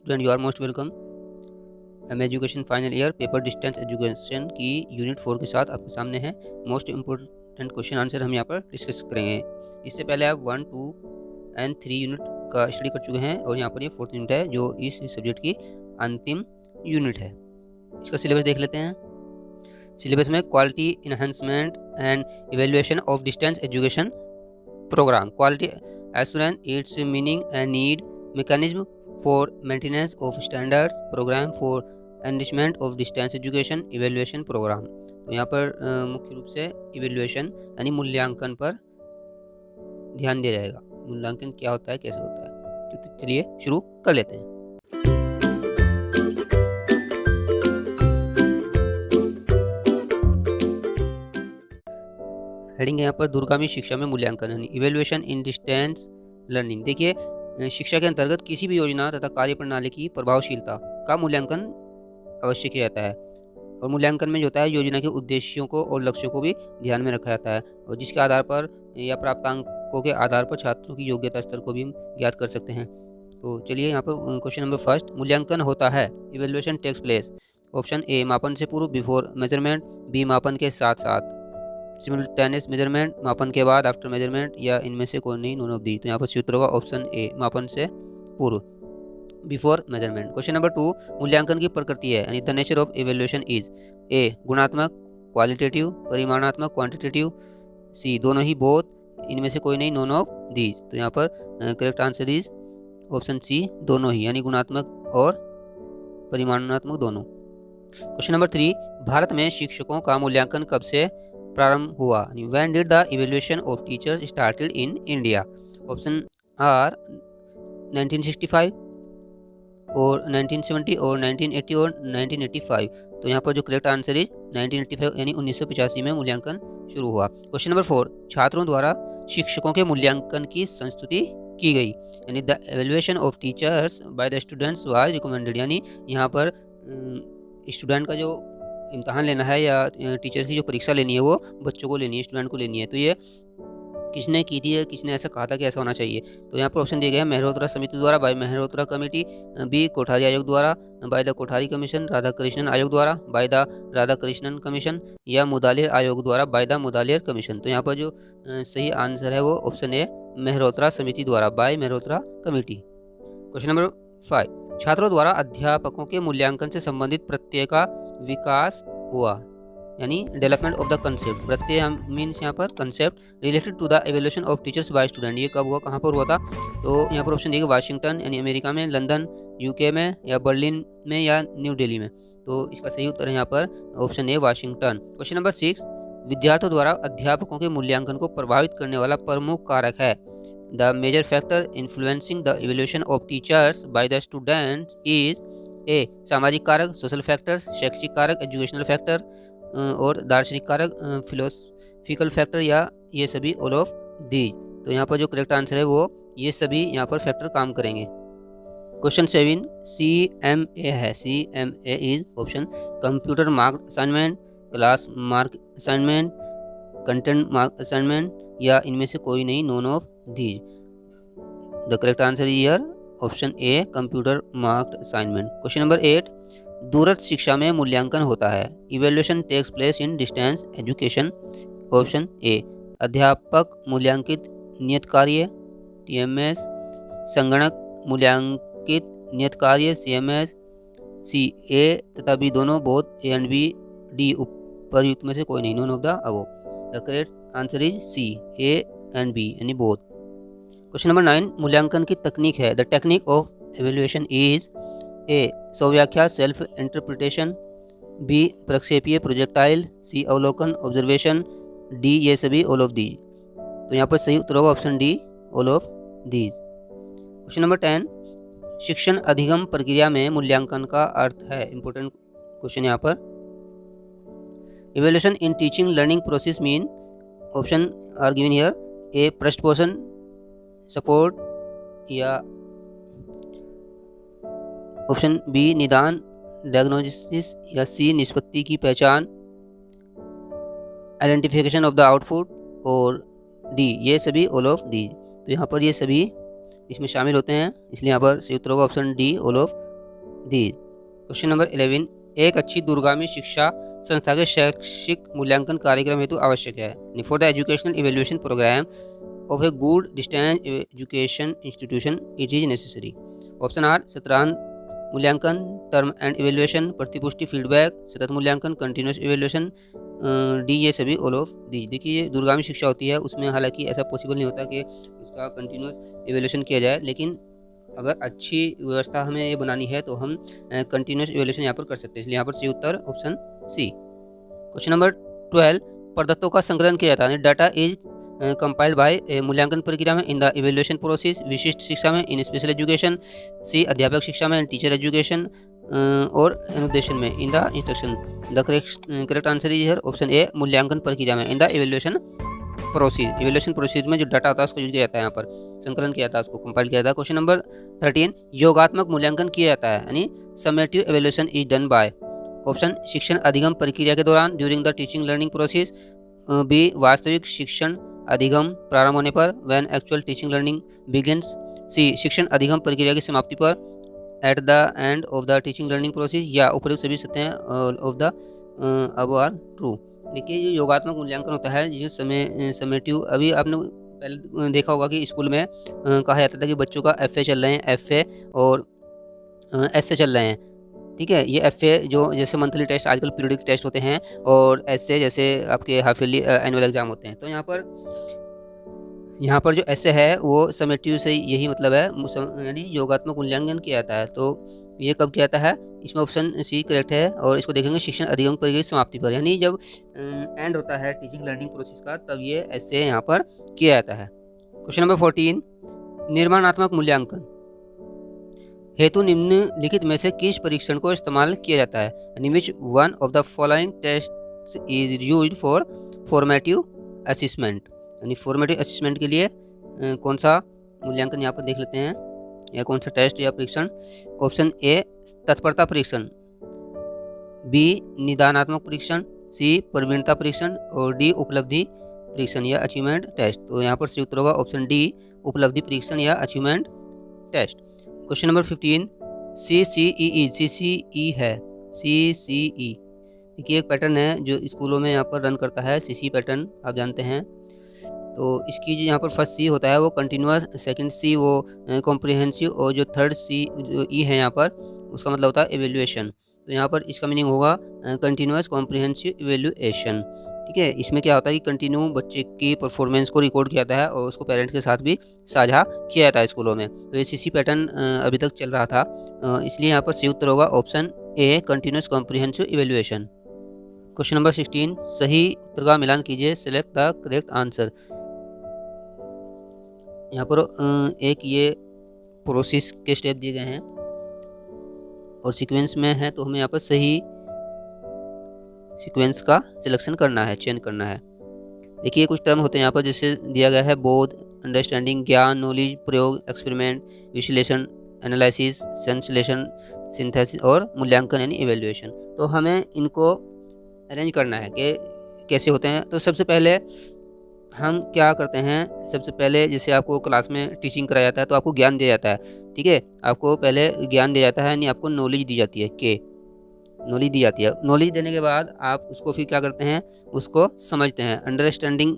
Student, you are most welcome. M education final year paper distance education की unit 4 के साथ आपके सामने है। मोस्ट इम्पोर्टेंट क्वेश्चन आंसर हम यहाँ पर डिस्कस करेंगे। इससे पहले आप 1, 2 एंड 3 यूनिट का स्टडी कर चुके हैं और यहाँ पर ये 4th यूनिट है जो इस सब्जेक्ट की अंतिम यूनिट है। इसका सिलेबस देख लेते हैं। सिलेबस में quality enhancement and evaluation of distance education programme, quality assurance, it's meaning and need, mechanism for maintenance of standards, program for enrichment of distance education, evaluation program। तो यहाँ पर मुख्य रूप से इवेल्युएशन यानी मूल्यांकन पर ध्यान दिया जाएगा। मूल्यांकन क्या होता है, कैसे होता है, तो चलिए शुरू कर लेते हैं। हेडिंग यहाँ पर दूरगामी शिक्षा में मूल्यांकन यानी इवेल्युएशन इन डिस्टेंस लर्निंग। देखिए, शिक्षा के अंतर्गत किसी भी योजना तथा कार्य प्रणाली की प्रभावशीलता का मूल्यांकन अवश्य किया जाता है और मूल्यांकन में जो होता है योजना के उद्देश्यों को और लक्ष्यों को भी ध्यान में रखा जाता है और जिसके आधार पर या प्राप्तांकों के आधार पर छात्रों की योग्यता स्तर को भी हम ज्ञात कर सकते हैं। तो चलिए यहाँ पर क्वेश्चन नंबर फर्स्ट, मूल्यांकन होता है, evaluation takes place. Option A मापन से पूर्व बिफोर मेजरमेंट, बी मापन के साथ साथ, सिमल्टेनियस मेजरमेंट मापन के बाद आफ्टर मेजरमेंट, या इनमें से कोई नहीं, नॉन ऑफ दी। तो यहाँ पर सूत्र होगा ऑप्शन ए मापन से पूर्व, बिफोर मेजरमेंट। क्वेश्चन नंबर 2, मूल्यांकन की प्रकृति है यानी the nature of evaluation is a गुणात्मक क्वालिटेटिव, परिमाणात्मक क्वांटिटेटिव, सी दोनों ही बोथ, इनमें से कोई नहीं, नॉन ऑफ दीज। तो यहाँ पर correct answer is option C दोनों ही यानी गुणात्मक और परिमाणात्मक दोनों। क्वेश्चन नंबर 3, भारत में शिक्षकों का मूल्यांकन कब से प्रारंभ हुआ? When did the evaluation of teachers started in India? Option are 1965 और 1970 और 1980 और 1985। तो यहाँ पर जो करेक्ट आंसर इज 1985 यानी 1985 में मूल्यांकन शुरू हुआ। क्वेश्चन नंबर 4, छात्रों द्वारा शिक्षकों के मूल्यांकन की संस्तुति की गई यानी the evaluation of teachers by the students was recommended, यानी यहाँ पर स्टूडेंट का जो इम्तहान लेना है या टीचर्स की जो परीक्षा लेनी है वो बच्चों को लेनी है, स्टूडेंट को लेनी है। तो ये किसने की थी, किसने ऐसा कहा था कि ऐसा होना चाहिए? तो यहाँ पर ऑप्शन दिए गए हैं मेहरोत्रा समिति द्वारा, by Mehrotra committee, B Kothari आयोग द्वारा, by the Kothari commission, Radhakrishnan आयोग द्वारा, बाय द राधाकृष्णन कमीशन, या मुदालिर आयोग द्वारा, बाय द मुदालिर कमीशन। तो यहाँ पर जो सही आंसर है वो ऑप्शन ए मेहरोत्रा समिति द्वारा, by Mehrotra committee. Question number 5, छात्रों द्वारा अध्यापकों के मूल्यांकन से संबंधित प्रत्यय का विकास हुआ यानी डेवलपमेंट ऑफ द कंसेप्ट। प्रत्यय मीन्स यहाँ पर concept related to the evaluation of teachers by student. ये कब हुआ, कहाँ पर हुआ था? तो यहाँ पर ऑप्शन दिएगा वाशिंगटन यानी अमेरिका में, लंदन यूके में, या बर्लिन में, या न्यू दिल्ली में। तो इसका सही उत्तर है यहाँ पर option A Washington. Question number 6, विद्यार्थियों द्वारा अध्यापकों के मूल्यांकन को प्रभावित करने वाला प्रमुख कारक है the major factor influencing the evaluation of teachers by the students is a सामाजिक कारक, सोशल फैक्टर्स, शैक्षिक कारक, एजुकेशनल फैक्टर, और दार्शनिक कारक, फिलोसफिकल फैक्टर, या ये सभी ऑल ऑफ दी। तो यहाँ पर जो करेक्ट आंसर है वो ये सभी यहाँ पर फैक्टर काम करेंगे। क्वेश्चन 7, CMA है। CMA is option computer mark assignment, class mark assignment, content mark assignment, या इनमें से कोई नहीं, none of these. The correct answer is here option A computer marked assignment. Question number 8, दूरस्थ शिक्षा में मूल्यांकन होता है, evaluation takes place in distance education. Option A अध्यापक मूल्यांकित नियत कार्य TMS, संगणक मूल्यांकित नियत कार्य CMS, सी ए तथा बी दोनों, both A and B, D उपरयुक्त में से कोई नहीं, none of the above. The correct answer is C A and B यानी बोथ। क्वेश्चन नंबर 9, मूल्यांकन की तकनीक है, the technique of evaluation is A स्वव्याख्या सेल्फ इंटरप्रिटेशन, बी प्रक्षेपीय प्रोजेक्टाइल, सी अवलोकन ऑब्जर्वेशन, डी ये सभी ऑल ऑफ दीज। तो यहाँ पर सही उत्तर होगा option D all of these. Question number 10, शिक्षण अधिगम प्रक्रिया में मूल्यांकन का अर्थ है, इंपॉर्टेंट क्वेश्चन यहाँ पर। Evaluation in teaching learning process mean, option are given here, A पृष्ठपोषण सपोर्ट, या ऑप्शन बी निदान डायग्नोसिस, या सी निष्पत्ति की पहचान आइडेंटिफिकेशन ऑफ द आउटपुट, और डी ये सभी ऑल ऑफ दी। तो यहाँ पर ये सभी इसमें शामिल होते हैं, इसलिए यहाँ पर सही उत्तर होगा option D all of these. Question number 11, एक अच्छी दूरगामी शिक्षा संस्था के शैक्षिक मूल्यांकन कार्यक्रम हेतु आवश्यक है। For the educational evaluation programme of a good distance education institution it is necessary. Option are सत्रांत मूल्यांकन, टर्म एंड इवेल्युएशन, प्रतिपुष्टि फीडबैक, सतत मूल्यांकन, कंटिन्यूस इवेल्युएशन, डी ये सभी ऑल ऑफ दीज। देखिए दूरगामी शिक्षा होती है उसमें हालांकि ऐसा पॉसिबल नहीं होता कि उसका कंटिन्यूस इवेल्युएशन किया जाए, लेकिन अगर अच्छी व्यवस्था हमें ये बनानी है तो हम कंटिन्यूस इवेल्युएशन यहाँ पर कर सकते हैं। इसलिए यहाँ पर सी उत्तर ऑप्शन सी। क्वेश्चन नंबर 12, प्रदत्तों का संग्रहण किया जाता है। डाटा इज कंपाइल्ड बाय मूल्यांकन प्रक्रिया में इन द इवेल्युएशन प्रोसेस। विशिष्ट शिक्षा में इन स्पेशल एजुकेशन। सी अध्यापक शिक्षा में इन टीचर एजुकेशन और अनुदेशन में in the instruction. The correct answer is here option ए, मूल्यांकन प्रक्रिया में in the evaluation process. Evaluation process में जो डाटा होता है उसको यूज किया जाता है, यहाँ पर संकलन किया जाता है, उसको कंपाइल किया जाता है। क्वेश्चन नंबर 13, योगात्मक मूल्यांकन किया जाता है यानी summative evaluation is done by. Option शिक्षण अधिगम प्रक्रिया के दौरान during the teaching learning process. B वास्तविक शिक्षण अधिगम प्रारंभ होने पर when actual teaching learning begins. C शिक्षण अधिगम प्रक्रिया की समाप्ति पर at the end of the teaching learning process. या उपयुक्त सभी सत्य of the above are true. देखिए ये योगात्मक मूल्यांकन होता है ये समेटिव। अभी आपने पहले देखा होगा कि स्कूल में कहा जाता था कि बच्चों का एफ चल रहे हैं, एफ और एस चल रहे हैं। ठीक है, ये एफ जो जैसे मंथली टेस्ट आजकल पीरियडिक टेस्ट होते हैं, और एस जैसे आपके हाफ ईयरली एनुअल एग्जाम होते हैं। तो यहाँ पर जो ऐसे है वो समेटिव से यही मतलब है, यानी योगात्मक मूल्यांकन किया जाता है। तो ये कब किया जाता है, इसमें ऑप्शन सी करेक्ट है। और इसको देखेंगे शिक्षण अधिगम प्रक्रिया की समाप्ति पर, यानी जब एंड होता है टीचिंग लर्निंग प्रोसेस का तब ये ऐसे यहाँ पर किया जाता है। क्वेश्चन नंबर 14, निर्माणात्मक मूल्यांकन हेतु निम्नलिखित में से किस परीक्षण को इस्तेमाल किया जाता है। यानी which one of the following test is used for formative assessment. यानी फॉर्मेटिव असेसमेंट के लिए कौन सा मूल्यांकन यहाँ पर देख लेते हैं, या कौन सा टेस्ट या परीक्षण। ऑप्शन ए तत्परता परीक्षण, बी निदानात्मक परीक्षण, सी प्रवीणता परीक्षण, और डी उपलब्धि परीक्षण या अचीवमेंट टेस्ट। तो यहाँ पर सही उत्तर होगा ऑप्शन डी, उपलब्धि परीक्षण या achievement test. Question number 15, CCEE। CCE है CCE। देखिए एक पैटर्न है जो स्कूलों में यहाँ पर रन करता है, CC पैटर्न आप जानते हैं। तो इसकी जो यहाँ पर फर्स्ट सी होता है वो कंटिन्यूअस, सेकंड सी वो कॉम्प्रिहेंसिव, और जो थर्ड सी जो ई है यहाँ पर उसका मतलब होता है इवेल्युएशन। तो यहाँ पर इसका मीनिंग होगा कंटिन्यूअस कॉम्प्रिहेंसिव इवेल्युएशन। ठीक है, इसमें क्या होता है कि कंटिन्यू बच्चे की परफॉर्मेंस को रिकॉर्ड किया जाता है और उसको पेरेंट्स के साथ भी साझा किया जाता है स्कूलों में। तो ये CC पैटर्न अभी तक चल रहा था, इसलिए यहाँ पर सही उत्तर होगा option A, continuous comprehensive evaluation. Question number 16, सही उत्तर का मिलान कीजिए, सेलेक्ट द करेक्ट आंसर। यहाँ पर एक ये प्रोसेस के स्टेप दिए गए हैं और सीक्वेंस में है, तो हमें यहाँ पर सही सीक्वेंस का सिलेक्शन करना है, चयन करना है। देखिए कुछ टर्म होते हैं यहाँ पर जैसे दिया गया है बोध, अंडरस्टैंडिंग, ज्ञान, नॉलेज, प्रयोग, एक्सपेरिमेंट, विश्लेषण, एनालिसिस, संश्लेषण, सिंथेसिस और मूल्यांकन यानी इवेल्युएशन। तो हमें इनको अरेंज करना है कि कैसे होते हैं। तो सबसे पहले हम क्या करते हैं, सबसे पहले जैसे आपको क्लास में टीचिंग कराया जाता है तो आपको ज्ञान दिया जाता है। ठीक है, आपको पहले ज्ञान दिया जाता है यानी आपको नॉलेज दी जाती है, के नॉलेज दी जाती है। नॉलेज देने के बाद आप उसको फिर क्या करते हैं, उसको समझते हैं, अंडरस्टैंडिंग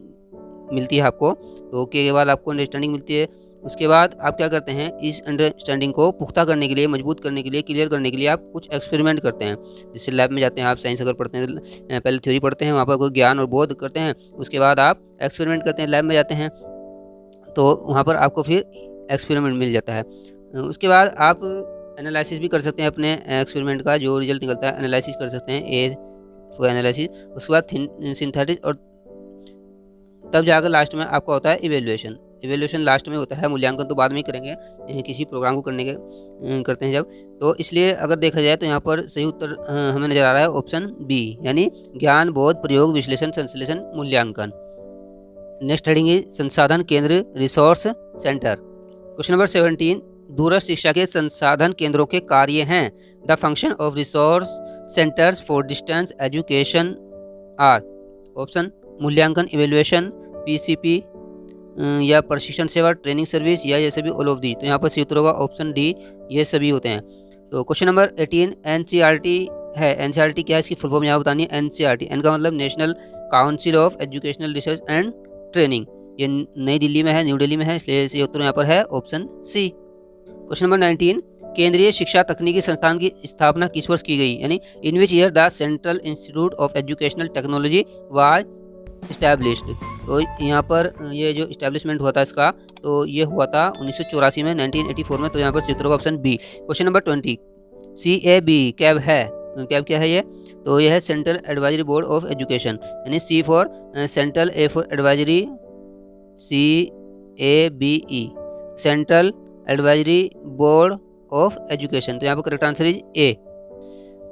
मिलती है आपको। तो के बाद आपको अंडरस्टैंडिंग मिलती है, उसके बाद आप क्या करते हैं, इस अंडरस्टैंडिंग को पुख्ता करने के लिए, मजबूत करने के लिए, क्लियर करने के लिए आप कुछ एक्सपेरिमेंट करते हैं। जैसे लैब में जाते हैं, आप साइंस अगर पढ़ते हैं, पहले थ्योरी पढ़ते हैं, वहाँ पर कोई ज्ञान और बोध करते हैं, उसके बाद आप एक्सपेरिमेंट करते हैं, लैब में जाते हैं, तो वहाँ पर आपको फिर एक्सपेरिमेंट मिल जाता है। उसके बाद आप एनालिसिस भी कर सकते हैं अपने एक्सपेरिमेंट का, जो रिजल्ट निकलता है एनालिसिस कर सकते हैं, ए फॉर एनालिसिस। उसके बाद सिंथेसिस, और तब जाकर लास्ट में आपका होता है इवेल्युएशन। इवेल्युएशन लास्ट में होता है, मूल्यांकन तो बाद में ही करेंगे, किसी प्रोग्राम को करते हैं जब। तो इसलिए अगर देखा जाए तो यहाँ पर सही उत्तर हमें नजर आ रहा है ऑप्शन बी, यानी ज्ञान, बोध, प्रयोग, विश्लेषण, संश्लेषण, मूल्यांकन। नेक्स्ट हेडिंग इज संसाधन केंद्र, रिसोर्स सेंटर। क्वेश्चन नंबर 17, दूरस्थ शिक्षा के संसाधन केंद्रों के कार्य हैं। The function of resource centres for distance education are. Option मूल्यांकन, इवेल्युएशन, PCP या प्रशिक्षण सेवा, ट्रेनिंग सर्विस, या ये सभी ऑल ऑफ दी। तो यहाँ पर सही उत्तर होगा ऑप्शन डी, ये सभी होते हैं। तो क्वेश्चन नंबर 18 एनसीईआरटी है। एनसीईआरटी क्या है, इसकी फुल फॉर्म यहाँ बतानी है। एनसीईआरटी, एन का मतलब national council of educational research and training. ये नई दिल्ली में है, न्यू दिल्ली में है, इसलिए सही उत्तर यहाँ पर है ऑप्शन सी। क्वेश्चन नंबर 19 केंद्रीय शिक्षा तकनीकी संस्थान की स्थापना किस वर्ष की गई, यानी in which year the central institute of educational technology was established. तो यहाँ पर ये जो इस्टेब्लिशमेंट हुआ था इसका, तो ये हुआ था 1984 में, 1984 में। तो यहाँ पर सही उत्तर होगा option B. Question number 20 CAB cab है, कैब क्या है ये, तो यह है central advisory board of education, यानी C for central, A for advisory, CABE central advisory board of education. तो यहाँ पर correct answer is a.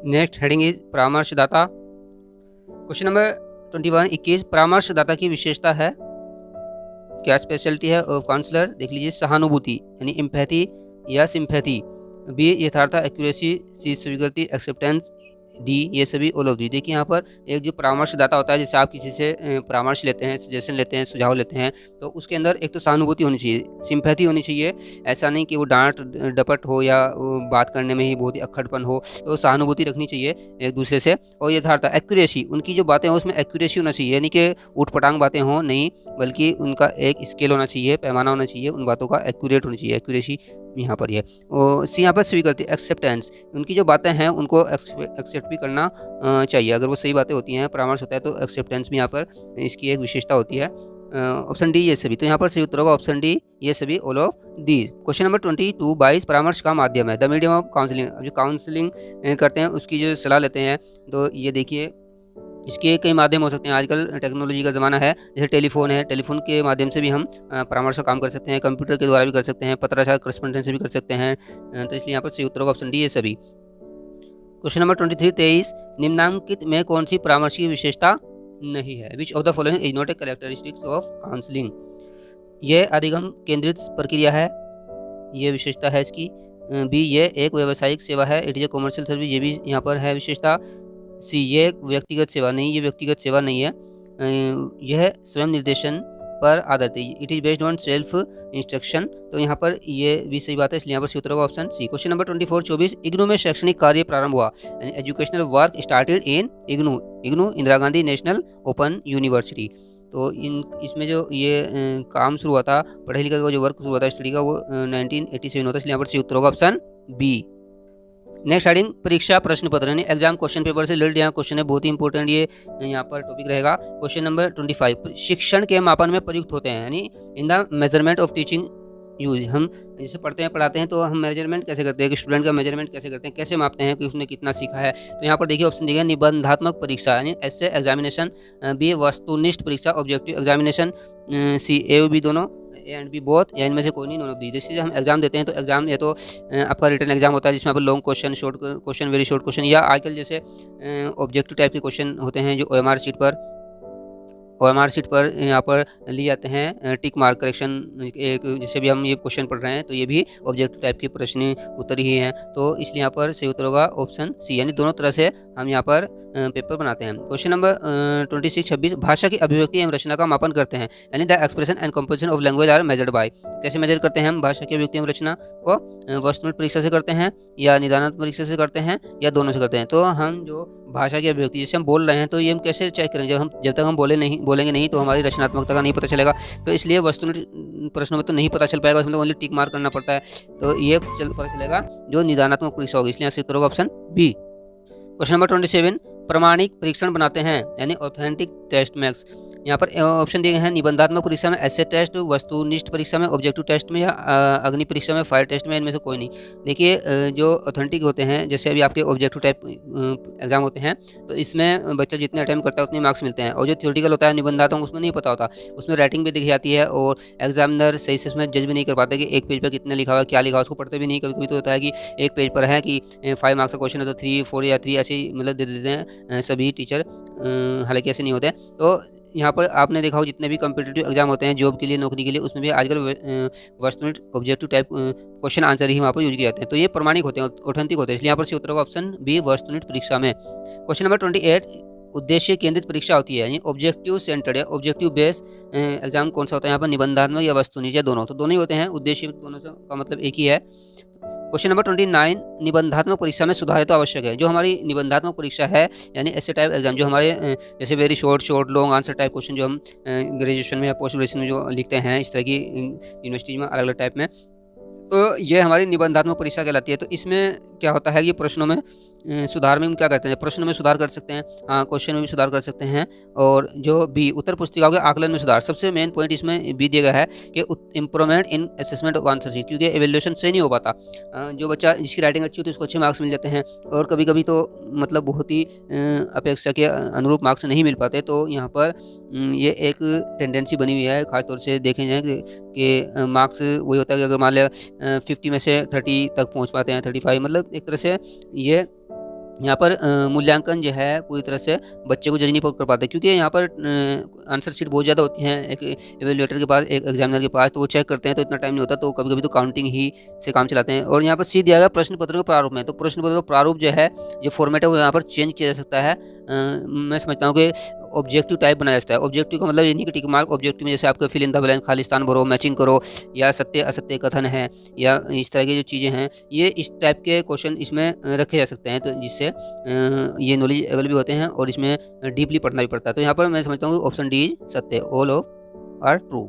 Next heading is परामर्शदाता। क्वेश्चन नंबर 21 परामर्शदाता की विशेषता है, क्या स्पेशलिटी है ऑफ काउंसलर, देख लीजिए। सहानुभूति यानी एम्पैथी या सिंपैथी, बी यथार्थ एक्यूरेसी, सी स्वीकृति एक्सेप्टेंस, डी ये सभी ऑल ऑफ दी। देखिए यहाँ पर एक जो परामर्शदाता होता है, जैसे आप किसी से परामर्श लेते हैं, सजेशन लेते हैं, सुझाव लेते हैं, तो उसके अंदर एक तो सहानुभूति होनी चाहिए, सिंपैथी होनी चाहिए। ऐसा नहीं कि वो डांट डपट हो या वो बात करने में ही बहुत ही अक्खड़पन हो, तो सहानुभूति रखनी चाहिए एक दूसरे से। और यथार्थ एक्यूरेसी, उनकी जो बातें हों उसमें एक्यूरेसी होना चाहिए, यानी कि ऊटपटांग बातें हों नहीं, बल्कि उनका एक स्केल होना चाहिए, पैमाना होना चाहिए, उन बातों का एक्यूरेट होनी चाहिए, एक्यूरेसी यहाँ पर ये। और सी यहाँ पर स्वीकृति एक्सेप्टेंस, उनकी जो बातें हैं उनको एक्सेप्ट भी करना चाहिए, अगर वो सही बातें होती हैं, परामर्श होता है, तो एक्सेप्टेंस भी यहाँ पर इसकी एक विशेषता होती है। ऑप्शन डी ये सभी। तो यहाँ पर सही उत्तर होगा ऑप्शन डी ये सभी, all of the. Question number 22 परामर्श का माध्यम है, द मीडियम ऑफ काउंसलिंग। जो काउंसलिंग करते हैं उसकी जो सलाह लेते हैं, तो ये देखिए इसके कई माध्यम हो सकते हैं। आजकल टेक्नोलॉजी का ज़माना है, जैसे टेलीफोन है, टेलीफोन के माध्यम से भी हम परामर्श का काम कर सकते हैं, कंप्यूटर के द्वारा भी कर सकते हैं, पत्राचार करस्पॉन्डेंस से भी कर सकते हैं। तो इसलिए यहाँ पर सही उत्तर होगा ऑप्शन डी ये सभी। क्वेश्चन नंबर 23 निम्नांकित में कौन सी परामर्श की विशेषता नहीं है, which of the following is not a characteristics of counselling. यह अधिगम केंद्रित प्रक्रिया है, ये विशेषता है इसकी। बी ये एक व्यावसायिक सेवा है, it is a commercial service, ये भी यहाँ पर है विशेषता। सी ये व्यक्तिगत सेवा नहीं, ये व्यक्तिगत सेवा नहीं है। यह स्वयं निर्देशन पर आधारित है, it is based on self instruction. तो यहाँ पर ये भी सही बात है, इसलिए यहाँ पर सही उत्तर होगा option C. Question number 24 IGNOU में शैक्षणिक कार्य प्रारंभ हुआ, educational work started in IGNOU. IGNOU Indira Gandhi national open university. तो इसमें जो ये काम शुरू हुआ था, पढ़ाई लिखाई का जो वर्क शुरू हुआ था स्टडी का, वो 1987 होता है, इसलिए यहाँ पर सही उत्तर होगा ऑप्शन बी। नेक्स्ट हेडिंग परीक्षा प्रश्न पत्र, यानी एग्जाम क्वेश्चन पेपर से रिलेटेड यहाँ क्वेश्चन है, बहुत ही इंपॉर्टेंट ये यहाँ पर टॉपिक रहेगा। क्वेश्चन नंबर 25 शिक्षण के मापन में प्रयुक्त होते हैं, यानी in the measurement of teaching use. हम जैसे पढ़ते हैं पढ़ाते हैं, तो हम मेजरमेंट कैसे करते हैं कि स्टूडेंट का मेजरमेंट कैसे करते हैं, कैसे मापते हैं कि उसने कितना सीखा है। तो यहाँ पर देखिए ऑप्शन दिया निबंधात्मक परीक्षा, यानी एसे एग्जामिनेशन, बी वस्तुनिष्ठ परीक्षा objective examination, C A B दोनों, ए एंड बी बोथ, या इनमें से कोई नहीं, नॉन ऑफ दी। जैसे हम एग्जाम देते हैं, तो एग्जाम या तो आपका रिटन एग्जाम होता है जिसमें आप long question, short question, very short question, या आजकल जैसे ऑब्जेक्टिव टाइप के क्वेश्चन होते हैं जो OMR शीट पर यहाँ पर लिए जाते हैं, टिक मार्क करेक्शन, एक जिससे भी हम ये क्वेश्चन पढ़ रहे हैं, तो ये भी ऑब्जेक्टिव टाइप के प्रश्न उत्तर ही हैं। तो इसलिए यहाँ पर सही उत्तर होगा ऑप्शन सी, यानी दोनों तरह से हम यहाँ पर पेपर बनाते हैं। क्वेश्चन नंबर 26 भाषा की अभिव्यक्ति एवं रचना का मापन करते हैं, यानी the expression and composition of language are measured by. कैसे मेजर करते हैं हम भाषा की अभिव्यक्ति एवं रचना को, वस्तुनिष्ठ परीक्षा से करते हैं, या निदानात्मक परीक्षा से करते हैं, या दोनों से करते हैं। तो हम जो भाषा की अभिव्यक्ति जैसे हम बोल रहे हैं, तो ये हम कैसे चेक करें, जब तक हम बोलेंगे नहीं तो हमारी रचनात्मकता का नहीं पता चलेगा। तो इसलिए वस्तुनिष्ठ प्रश्नों में तो नहीं पता चल पाएगा, उसमें तो ओनली टिक मार्क करना पड़ता है। तो ये पता चलेगा जो निदानात्मक परीक्षा होगी, इसलिए उत्तर होगा ऑप्शन बी। क्वेश्चन नंबर 27 प्रमाणिक परीक्षण बनाते हैं, यानी ऑथेंटिक टेस्ट मैक्स। यहाँ पर ऑप्शन दिए गए हैं निबंधात्मक परीक्षा में ऐसे टेस्ट, वस्तुनिष्ठ परीक्षा में ऑब्जेक्टिव टेस्ट में, या अग्नि परीक्षा में फायर टेस्ट में, इनमें से कोई नहीं। देखिए जो ऑथेंटिक होते हैं, जैसे अभी आपके ऑब्जेक्टिव टाइप एग्जाम होते हैं, तो इसमें बच्चा जितने अटेम्प्ट करता है उतने मार्क्स मिलते हैं। और जो थ्योरेटिकल होता है निबंधात्मक, उसमें नहीं पता होता, उसमें राइटिंग भी दिख जाती है, और एग्जामिनर सही से उसमें जज भी नहीं कर पाते कि एक पेज पर कितने लिखा हुआ, क्या लिखा हुआ, उसको पढ़ते भी नहीं। कभी कभी तो होता है कि एक पेज पर है कि 5 मार्क्स का क्वेश्चन है, तो 3, 4 या 3 ऐसे ही मतलब दे देते हैं सभी टीचर, हालांकि ऐसे नहीं होते। तो यहाँ पर आपने देखा हो जितने भी कॉम्पिटिटिव एग्जाम होते हैं जॉब के लिए, नौकरी के लिए, उसमें भी आजकल वस्तुनिष्ठ ऑब्जेक्टिव टाइप क्वेश्चन आंसर ही वहाँ पर यूज किए जाते हैं। तो ये प्रमाणिक होते हैं, ऑथेंटिक होते हैं, इसलिए यहाँ पर सही उत्तर होगा ऑप्शन बी वस्तुनिष्ठ परीक्षा में। क्वेश्चन नंबर 28 उद्देश्य केंद्रित परीक्षा होती है, यानी ऑब्जेक्टिव सेंटर्ड है, ऑब्जेक्टिव बेस एग्जाम कौन सा होता है यहाँ पर, निबंधात्मक या वस्तुनिष्ठ, या दोनों। तो दोनों ही होते हैं, उद्देश्य दोनों का मतलब एक ही है। क्वेश्चन नंबर 29, निबंधात्मक परीक्षा में सुधार तो आवश्यक है। जो हमारी निबंधात्मक परीक्षा है यानी ऐसे टाइप एग्जाम जो हमारे जैसे very short short long answer type question जो हम ग्रेजुएशन में या पोस्ट ग्रेजुएशन में जो लिखते हैं इस तरह की यूनिवर्सिटीज में अलग अलग टाइप में, तो ये हमारी निबंधात्मक परीक्षा कहलाती है। तो इसमें क्या होता है कि प्रश्नों में सुधार में हम क्या करते हैं, प्रश्नों में सुधार कर सकते हैं, हाँ क्वेश्चन में भी सुधार कर सकते हैं। और जो बी उत्तर पुस्तिकाओं के आकलन में सुधार, सबसे मेन पॉइंट इसमें बी दिया गया है कि improvement in assessment of answer sheet, क्योंकि एवेल्यूएशन से नहीं हो पाता। जो बच्चा जिसकी राइटिंग अच्छी होती है उसको अच्छे मार्क्स मिल जाते हैं, और कभी कभी तो मतलब बहुत ही अपेक्षा के अनुरूप मार्क्स नहीं मिल पाते। तो यहाँ पर ये एक टेंडेंसी बनी हुई है, खासतौर से देखे जाए कि मार्क्स वही होता है कि अगर मान लिया 50 में से 30 तक पहुँच पाते हैं, 35, मतलब एक तरह से ये यहाँ पर मूल्यांकन जो है पूरी तरह से बच्चे को जज नहीं कर पाते, क्योंकि यहाँ पर आंसर शीट बहुत ज़्यादा होती हैं एक एवेल्यूएटर के पास, एक एग्जामिनर के पास, तो वो चेक करते हैं तो इतना टाइम नहीं होता, तो कभी कभी तो काउंटिंग ही से काम चलाते हैं। और यहाँ पर सी दिया गया प्रश्न पत्र के प्रारूप में, तो प्रश्न पत्र का प्रारूप जो है, जो फॉर्मेट है वो यहाँ पर चेंज किया जा सकता है। मैं समझता हूँ कि ऑब्जेक्टिव टाइप बनाया जाता है। ऑब्जेक्टिव का मतलब ये नहीं कि टिक मार्क, ऑब्जेक्टिव में जैसे आपको फिल इन द ब्लैंक, खाली स्थान भरो, मैचिंग करो, या सत्य असत्य कथन है, या इस तरह की जो चीज़ें हैं, ये इस टाइप के क्वेश्चन इसमें रखे जा सकते हैं, तो जिससे ये नॉलेजेबल भी होते हैं और इसमें डीपली पढ़ना भी पड़ता है। तो यहाँ पर मैं समझता हूँ ऑप्शन डी सत्य, all of are true.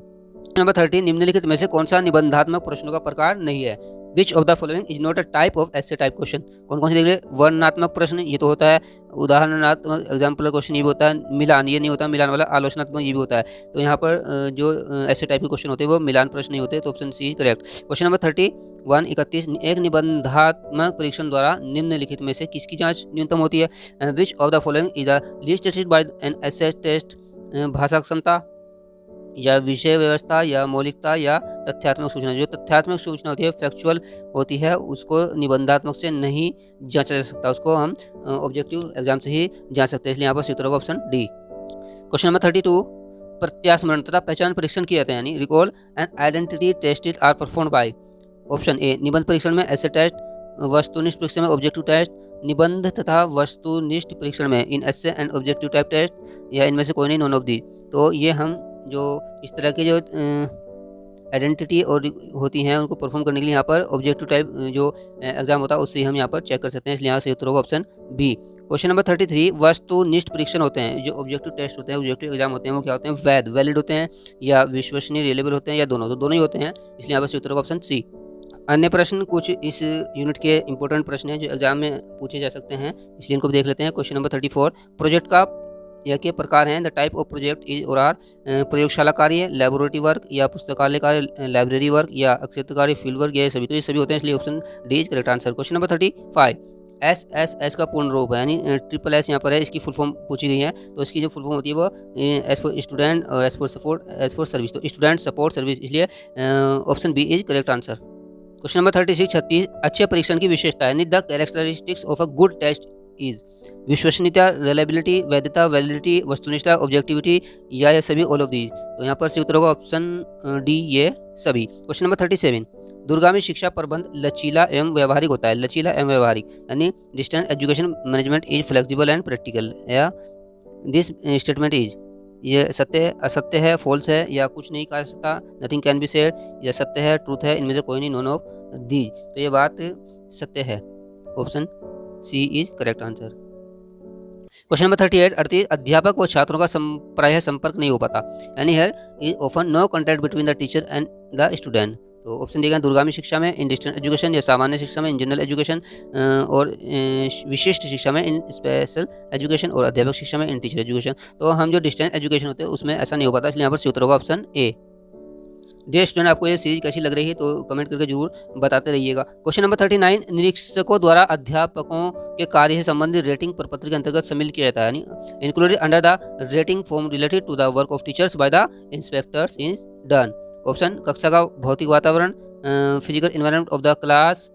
Number 30, निम्नलिखित में से कौन सा निबंधात्मक प्रश्नों का प्रकार नहीं है? Which of the following is not a type of ऐसे टाइप क्वेश्चन। कौन कौन से देख रहे? वर्णनात्मक प्रश्न ये तो होता है, उदाहरणात्मक एग्जाम्पल क्वेश्चन ये भी होता है, मिलान ये नहीं होता, मिलान वाला आलोचनात्मक ये भी होता है। तो यहाँ पर जो ऐसे टाइप के क्वेश्चन होते हैं वो मिलान प्रश्न नहीं होते, तो option C correct. Question number 31, एक निबंधात्मक परीक्षण द्वारा निम्नलिखित में से किसकी जांच न्यूनतम होती है? Which of the following is the least tested by an essay test. भाषा क्षमता, या विषय व्यवस्था, या मौलिकता, या तथ्यात्मक सूचना। जो तथ्यात्मक सूचना होती है, फैक्चुअल होती है, उसको निबंधात्मक से नहीं जांचा जा सकता, उसको हम ऑब्जेक्टिव एग्जाम से ही जांच सकते हैं, इसलिए यहाँ पर सूत्र होगा ऑप्शन डी। क्वेश्चन नंबर 32, प्रत्यास्मरण तथा पहचान परीक्षण किया जाता है, यानी recall and identity test are performed by. Option A निबंध परीक्षण में ऐसे टेस्ट, वस्तुनिष्ठ परीक्षण में ऑब्जेक्टिव टेस्ट, निबंध तथा वस्तुनिष्ठ परीक्षण में इन एसे एंड ऑब्जेक्टिव टाइप टेस्ट, या इनमें से कोई नहीं, नॉन ऑफ दी। तो ये हम जो इस तरह के जो आइडेंटिटी और होती हैं उनको परफॉर्म करने के लिए यहाँ पर ऑब्जेक्टिव टाइप जो एग्जाम होता है उससे हम यहाँ पर चेक कर सकते हैं, इसलिए यहाँ से उत्तर होगा ऑप्शन बी। क्वेश्चन नंबर 33, वस्तुनिष्ठ परीक्षण होते हैं, जो ऑब्जेक्टिव टेस्ट होते हैं, ऑब्जेक्टिव एग्जाम होते हैं, वो क्या होते हैं? वैलिड होते हैं, या विश्वसनीय रिलेबल होते हैं, या दोनों? तो दोनों ही होते हैं, इसलिए यहाँ पर से उत्तर होगा ऑप्शन सी। अन्य प्रश्न कुछ इस यूनिट के इंपॉर्टेंट प्रश्न हैं जो एग्जाम में पूछे जा सकते हैं, इसलिए इनको देख लेते हैं। क्वेश्चन नंबर 34, प्रोजेक्ट का या के प्रकार हैं? The type of project is और आर प्रयोगशाला कार्य, लैबोरेटरी वर्क, या पुस्तकालय कार्य, लाइब्रेरी वर्क, या क्षेत्र कार्य, फील्ड वर्क, ये सभी। तो ये सभी होते हैं, इसलिए option D is correct answer. Question number 35, S का पूर्ण रूप है, यानी ट्रिपल एस यहाँ पर है, इसकी फुल फॉर्म पूछी गई है, तो इसकी जो फुल फॉर्म होती है वो एस फॉर स्टूडेंट और S for support, S for service, तो स्टूडेंट सपोर्ट सर्विस, इसलिए option B is correct answer. Question number 36, अच्छे परीक्षण की विशेषता है, the characteristics of a good test is. विश्वसनीयता, रिलायबिलिटी, वैधता, वैलिडिटी, वस्तुनिष्ठता, ऑब्जेक्टिविटी, या ये सभी, ऑल ऑफ दीज। तो यहाँ पर से उत्तर होगा ऑप्शन डी, ये सभी। क्वेश्चन नंबर 37, दूरगामी शिक्षा प्रबंध लचीला एवं व्यवहारिक होता है, लचीला एवं व्यवहारिक, यानी distance education management is flexible and practical, या दिस स्टेटमेंट इज, ये सत्य असत्य है, फॉल्स है, या कुछ नहीं कह सकता, नथिंग कैन बी सेड, या सत्य है, ट्रूथ है, इनमें से कोई नहीं, नॉन ऑफ दी। तो ये बात सत्य है, option C is correct answer. Question number 38, अध्यापक व छात्रों का प्रायः संपर्क नहीं हो पाता, यानी है is often no contact between the teacher and the student. तो ऑप्शन दिया गया दूरगामी शिक्षा में, इन डिस्टेंस एजुकेशन, या सामान्य शिक्षा में, इन जनरल एजुकेशन, और विशिष्ट शिक्षा में, इन स्पेशल एजुकेशन, और अध्यापक शिक्षा में, इन टीचर एजुकेशन। तो हम जो डिस्टेंस एजुकेशन होते हैं उसमें ऐसा नहीं हो पाता, इसलिए यहाँ पर उत्तर होगा ऑप्शन ए। डियर स्टूडेंट, आपको ये सीरीज कैसी लग रही है तो कमेंट करके जरूर बताते रहिएगा। क्वेश्चन नंबर 39, निरीक्षकों द्वारा अध्यापकों के कार्य से संबंधित रेटिंग प्रपत्र के अंतर्गत शामिल किया जाता है, यानी included under the rating form related to the work of teachers by the inspectors is done. Option कक्षा का भौतिक वातावरण, physical environment of the class,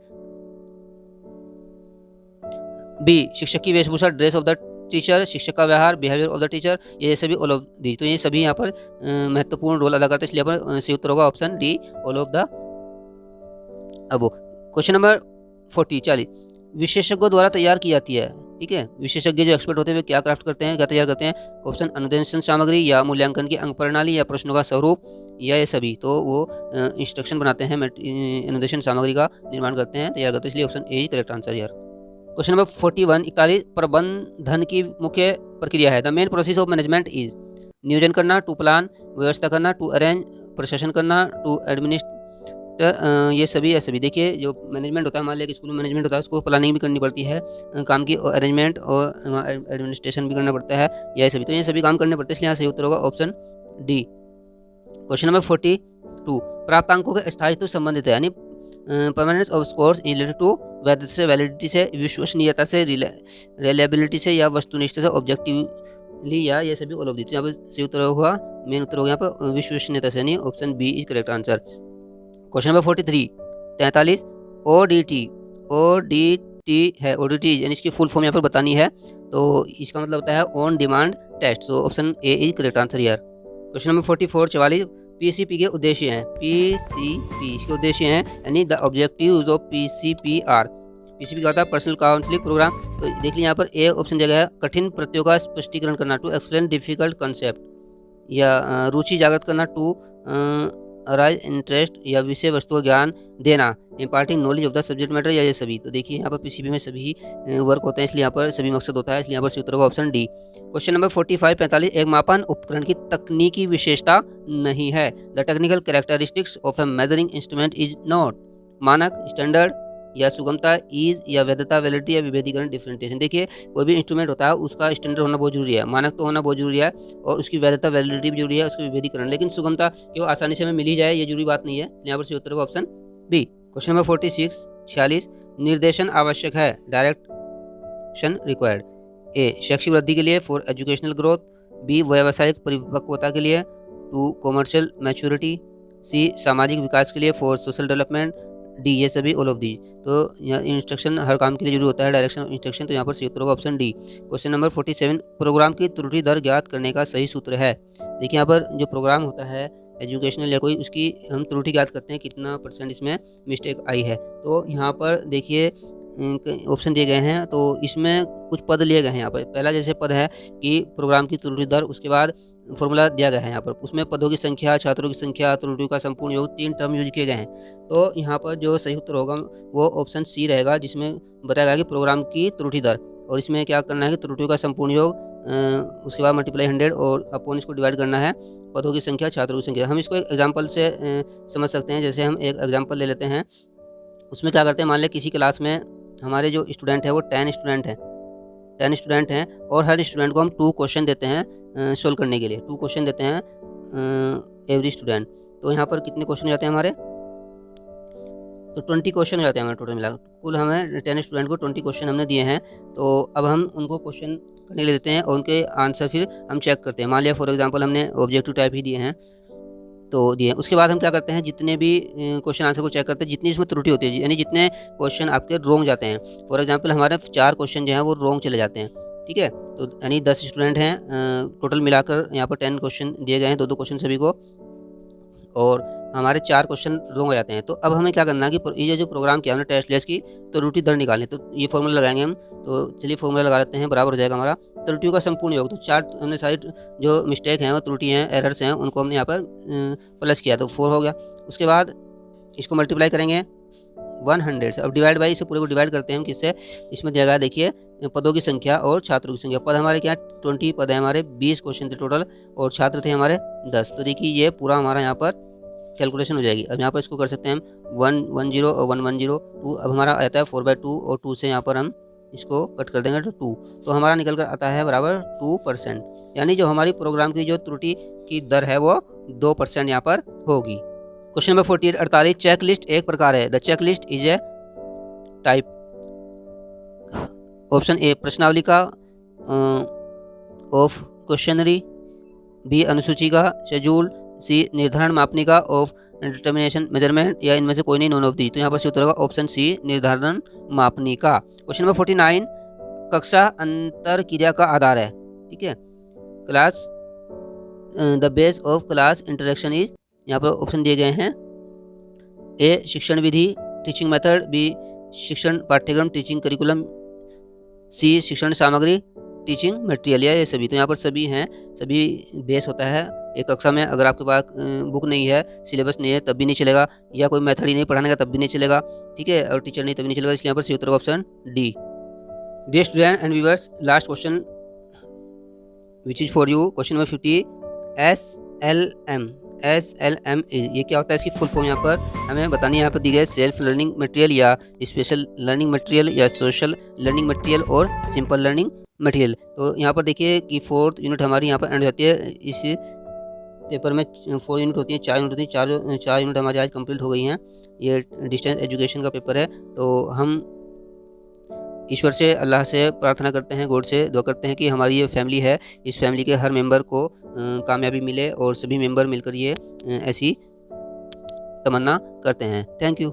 B शिक्षक की वेशभूषा, ड्रेस ऑफ द टीचर, शिक्षक का व्यवहार, बिहेवियर ऑफ द टीचर, ये सभी ऑल ऑफ दी। तो ये सभी यहाँ पर महत्वपूर्ण रोल अदा करते हैं, इसलिए यहाँ पर सही उत्तर होगा option D, all of the above. Question number 40, विशेषज्ञों द्वारा तैयार की जाती है। ठीक है, विशेषज्ञ जो एक्सपर्ट होते हैं वे क्या क्राफ्ट करते हैं, क्या तैयार करते हैं? ऑप्शन अनुदेशन सामग्री या मूल्यांकन की अंक प्रणाली या प्रश्नों का स्वरूप या ये सभी। तो वो इंस्ट्रक्शन बनाते हैं, अनुदेशन सामग्री का निर्माण करते हैं, तैयार करते हैं, इसलिए ऑप्शन ए करेक्ट आंसर यार। क्वेश्चन नंबर 41 प्रबंधन की मुख्य प्रक्रिया है। The main process of management is नियोजन करना, टू प्लान व्यवस्था करना, टू अरेंज प्रशासन करना, टू एडमिनिस्टर ये सभी या सभी। देखिए जो मैनेजमेंट होता है, मान लिया कि स्कूल में मैनेजमेंट होता है, उसको प्लानिंग भी करनी पड़ती है, काम की अरेंजमेंट और एडमिनिस्ट्रेशन भी करना पड़ता है, यह सभी। तो ये सभी काम करने पड़ते हैं, इसलिए यहाँ सही उत्तर होगा ऑप्शन डी। क्वेश्चन नंबर 42 प्राप्तांकों के स्थायित्व संबंधित है, यानी permanence of scores in related to वैध से, वैलिडिटी से, विश्वसनीयता से, रिलायबिलिटी से या वस्तुनिष्ठ से, ऑब्जेक्टिवली या ये सभी ऑल ऑफ दी। तो यहाँ पर सही उत्तर होगा, मेन उत्तर होगा यहाँ पर विश्वसनीयता से, यानी option B is correct answer. Question number 43 ODT है, ओडीटी यानी इसकी फुल फॉर्म यहाँ पर बतानी है, तो इसका मतलब होता है ऑन डिमांड टेस्ट। तो option A is correct answer यार। क्वेश्चन नंबर 44 पीसीपी के उद्देश्य हैं, पीसीपी इसके उद्देश्य हैं, यानी the objectives of PCP are. PCP का होता है पर्सनल काउंसलिंग प्रोग्राम। तो देख लीजिए यहाँ पर ए ऑप्शन दिया गया है, कठिन प्रत्ययों का स्पष्टीकरण करना, टू एक्सप्लेन डिफिकल्ट कंसेप्ट, या रुचि जागृत करना, टू अराइज इंटरेस्ट, या विषय वस्तु का ज्ञान देना, imparting knowledge of the subject matter, या ये सभी। तो देखिए यहाँ पर पीसीबी में सभी वर्क होते हैं, इसलिए यहाँ पर सभी मकसद होता है, इसलिए यहाँ पर सही उत्तर होगा ऑप्शन डी। क्वेश्चन नंबर 45 एक मापन उपकरण की तकनीकी विशेषता नहीं है। The technical characteristics of A measuring instrument is not मानक, स्टैंडर्ड, या सुगमता, ईज, या वैधता, वैलिडिटी, या विभेदीकरण, डिफरेंशिएशन। देखिए कोई भी इंस्ट्रूमेंट होता है उसका स्टैंडर्ड होना बहुत जरूरी है, मानक तो होना बहुत जरूरी है, और उसकी वैधता, वैलिडिटी भी जरूरी है, उसका विभेदीकरण। लेकिन सुगमता क्यों आसानी से हमें मिल ही जाए ये जरूरी बात नहीं है, यहाँ पर सही उत्तर होगा ऑप्शन बी। क्वेश्चन नंबर 46 निर्देशन आवश्यक है, डायरेक्शन रिक्वायर्ड। ए शैक्षिक वृद्धि के लिए, फॉर एजुकेशनल ग्रोथ, बी व्यावसायिक परिपक्वता के लिए, टू कॉमर्शियल मैच्योरिटी, सी सामाजिक विकास के लिए, फॉर सोशल डेवलपमेंट, डी ये सभी ऑल ऑफ दी। तो यहाँ इंस्ट्रक्शन हर काम के लिए जरूरी होता है, डायरेक्शन इंस्ट्रक्शन, तो यहाँ पर सही उत्तर होगा option D. Question number 47 programme की त्रुटि दर ज्ञात करने का सही सूत्र है। देखिए यहाँ पर जो प्रोग्राम होता है एजुकेशनल या कोई, उसकी हम त्रुटि ज्ञात करते हैं, कितना % इसमें मिस्टेक आई है। तो यहाँ पर देखिए ऑप्शन दिए गए हैं, तो इसमें कुछ पद लिए गए हैं। यहाँ पर पहला जैसे पद है कि प्रोग्राम की त्रुटि दर, उसके बाद फॉर्मूला दिया गया है यहाँ पर, उसमें पदों की संख्या, छात्रों की संख्या, त्रुटियों का संपूर्ण योग, 3 टर्म यूज किए गए हैं। तो यहाँ पर जो सही उत्तर होगा वो ऑप्शन सी रहेगा, जिसमें बताया गया कि प्रोग्राम की त्रुटि दर, और इसमें क्या करना है कि त्रुटियों का संपूर्ण योग, उसके बाद मल्टीप्लाई 100 और अपॉन इसको डिवाइड करना है, पदों की संख्या, छात्रों की संख्या। हम इसको एक एग्जाम्पल से समझ सकते हैं। जैसे हम एक एग्जाम्पल ले लेते हैं, उसमें क्या करते हैं, मान लें किसी क्लास में हमारे जो स्टूडेंट है वो 10 स्टूडेंट हैं, और हर स्टूडेंट को हम 2 क्वेश्चन देते हैं सोल्व करने के लिए, 2 क्वेश्चन देते हैं एवरी स्टूडेंट। तो यहाँ पर कितने क्वेश्चन हो जाते हैं हमारे, तो 20 क्वेश्चन हो जाते हैं हमारे टोटल मिला। कुल हमें 10 स्टूडेंट को 20 क्वेश्चन हमने दिए हैं। तो अब हम उनको क्वेश्चन करने के लिए देते हैं, और उनके आंसर फिर हम चेक करते हैं। मान लिया फॉर एग्जांपल हमने ऑब्जेक्टिव टाइप ही दिए हैं, तो दिए। उसके बाद हम क्या करते हैं, जितने भी क्वेश्चन आंसर को चेक करते हैं, जितनी इसमें त्रुटि होती है, यानी जितने क्वेश्चन आपके रोंग जाते हैं। फॉर एग्जांपल हमारे 4 क्वेश्चन जो हैं वो रोंग चले जाते हैं, ठीक है। तो यानी 10 स्टूडेंट हैं, टोटल मिलाकर यहाँ पर 10 क्वेश्चन दिए गए हैं, 2-2 क्वेश्चन सभी को, और हमारे 4 क्वेश्चन रोंग हो जाते हैं। तो अब हमें क्या करना है कि ये जो प्रोग्राम किया हमने टेस्ट लेस की, तो त्रुटि दर निकालनी। तो ये फॉर्मूला लगाएंगे हम, तो चलिए फॉर्मूला लगा लेते हैं, बराबर हो जाएगा हमारा त्रुटियों का संपूर्ण योग। तो 4 हमने सारी जो मिस्टेक हैं, वो त्रुटि हैं, एरर्स हैं, उनको हमने यहाँ पर प्लस किया, तो 4 हो गया। उसके बाद इसको मल्टीप्लाई करेंगे 100 से, अब डिवाइड बाई, इसे पूरे को डिवाइड करते हैं हम किससे, इसमें दिया गया देखिए पदों की संख्या और छात्रों की संख्या। पद हमारे क्या 20 पद है हमारे, 20 क्वेश्चन थे टोटल, और छात्र थे हमारे 10। तो देखिए ये पूरा हमारा यहाँ पर कैलकुलेशन हो जाएगी। अब यहाँ पर इसको कर सकते हैं हम 110 और 110 2। अब हमारा आता है 4/2, और 2 से यहाँ पर हम इसको कट कर देंगे तो 2, तो हमारा निकल कर आता है बराबर 2%। यानी जो हमारी प्रोग्राम की जो त्रुटि की दर है वो 2% यहाँ पर होगी। क्वेश्चन नंबर 48 चेक लिस्ट एक प्रकार है। The check list is a type. Option A प्रश्नावली का ऑफ क्वेश्चनरी, बी अनुसूची का शेड्यूल, सी निर्धारण मापनी का ऑफ डिटर्मिनेशन मेजरमेंट, या इनमें से कोई नहीं, नॉन ऑफ दी। तो यहाँ पर से उत्तर होगा ऑप्शन सी निर्धारण मापनी का। क्वेश्चन नंबर 49 कक्षा अंतर क्रिया का आधार है, ठीक है। Class the base of class interaction is, यहाँ पर ऑप्शन दिए गए हैं, ए शिक्षण विधि टीचिंग मेथड, बी शिक्षण पाठ्यक्रम टीचिंग करिकुलम, सी शिक्षण सामग्री टीचिंग मटेरियल, या ये सभी। तो यहाँ पर सभी हैं, सभी बेस होता है। एक कक्षा में अगर आपके पास बुक नहीं है, सिलेबस नहीं है, तब भी नहीं चलेगा, या कोई मेथड ही नहीं पढ़ाने का, तब भी नहीं चलेगा, ठीक है, और टीचर नहीं तब भी नहीं चलेगा। इसलिए यहाँ पर सही उत्तर का option D. Dear student and viewers, last question which is for you, question number 50। SLM ये क्या होता है, इसकी फुल फॉर्म यहाँ पर हमें बतानी है। यहाँ पर दी गई सेल्फ लर्निंग मटेरियल, या स्पेशल लर्निंग मटेरियल, या सोशल लर्निंग मटेरियल, और सिंपल लर्निंग मटेरियल। तो यहाँ पर देखिए कि 4th यूनिट हमारी यहाँ पर एंड होती है। इस पेपर में 4 यूनिट होती हैं, 4 यूनिट होती हैं, 4 यूनिट हमारी आज कंप्लीट हो गई हैं। ये डिस्टेंस एजुकेशन का पेपर है। तो हम ईश्वर से, अल्लाह से प्रार्थना करते हैं, गॉड से दुआ करते हैं कि हमारी ये फैमिली है, इस फैमिली के हर मेंबर को कामयाबी मिले, और सभी मेंबर मिलकर ये ऐसी तमन्ना करते हैं। Thank you.